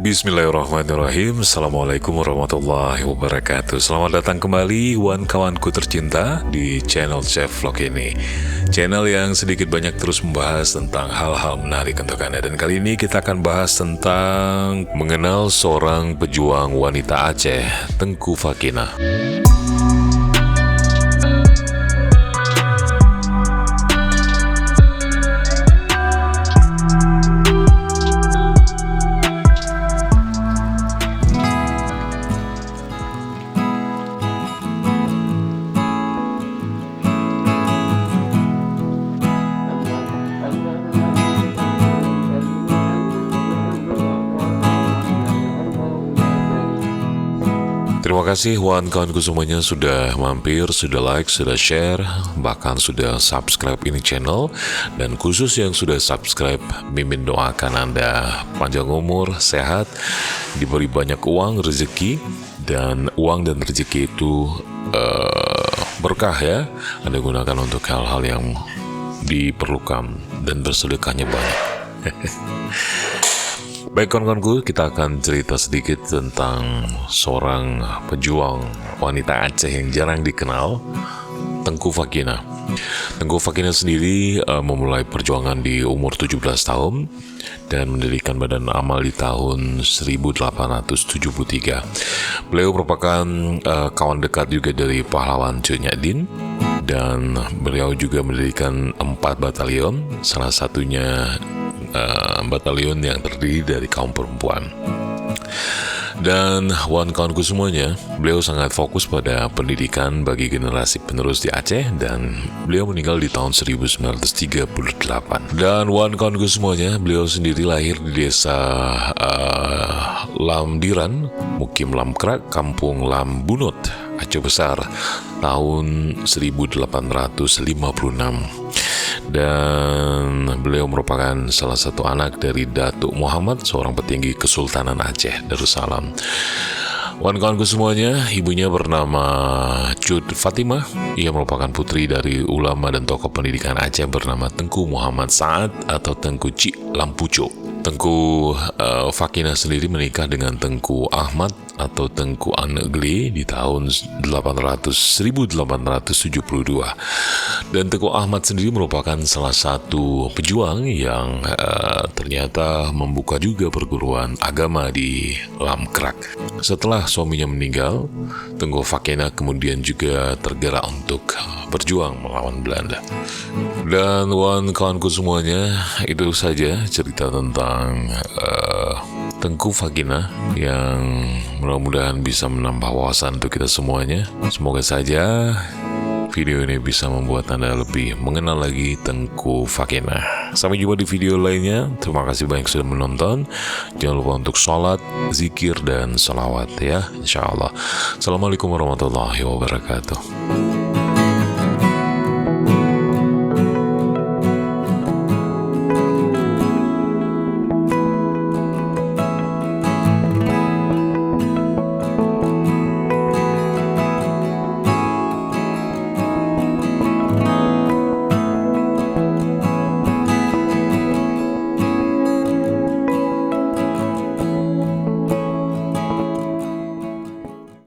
Bismillahirrahmanirrahim. Assalamualaikum warahmatullahi wabarakatuh. Selamat datang kembali kawan-kawanku tercinta di channel Chef Vlog ini, channel yang sedikit banyak terus membahas tentang hal-hal menarik untuk Anda. Dan kali ini kita akan bahas tentang mengenal seorang pejuang wanita Aceh, Tengku Fakinah. Terima kasih kawan-kawanku semuanya sudah mampir, sudah like, sudah share, bahkan sudah subscribe ini channel. Dan khusus yang sudah subscribe, Mimin doakan Anda panjang umur, sehat, diberi banyak uang, rezeki. Dan uang dan rezeki itu berkah ya, Anda gunakan untuk hal-hal yang diperlukan dan bersedekahnya banyak. Baik kawan-kawanku, kita akan cerita sedikit tentang seorang pejuang wanita Aceh yang jarang dikenal, Tengku Fakinah. Tengku Fakinah sendiri memulai perjuangan di umur 17 tahun dan mendirikan badan amal di tahun 1873. Beliau merupakan kawan dekat juga dari pahlawan Cut Nyak-Dien, dan beliau juga mendirikan 4 batalion, salah satunya batalion yang terdiri dari kaum perempuan. Dan kawan-kawanku semuanya, beliau sangat fokus pada pendidikan bagi generasi penerus di Aceh, dan beliau meninggal di tahun 1938. Dan kawan-kawanku semuanya, beliau sendiri lahir di desa Lamdiran, Mukim Lamkrak, Kampung Lambunut, Aceh Besar, tahun 1856. Dan beliau merupakan salah satu anak dari Datuk Muhammad, seorang petinggi Kesultanan Aceh Darussalam. Kawan-kawanku semuanya, ibunya bernama Cut Fatimah. Ia merupakan putri dari ulama dan tokoh pendidikan Aceh bernama Tengku Muhammad Saad atau Tengku Cik Lampucuk. Tengku Fakinah sendiri menikah dengan Tengku Ahmad atau Tengku Anek Geli di tahun 1872. Dan Tengku Ahmad sendiri merupakan salah satu pejuang yang ternyata membuka juga perguruan agama di Lamkrak. Setelah suaminya meninggal, Tengku Fakinah kemudian juga tergerak untuk berjuang melawan Belanda. Dan kawan-kawanku semuanya, itu saja cerita tentang Tengku Fakinah yang mudah-mudahan bisa menambah wawasan untuk kita semuanya. Semoga saja video ini bisa membuat Anda lebih mengenal lagi Tengku Fakinah. Sampai jumpa di video lainnya. Terima kasih banyak sudah menonton. Jangan lupa untuk sholat, zikir, dan sholawat ya, insya Allah. Assalamualaikum warahmatullahi wabarakatuh.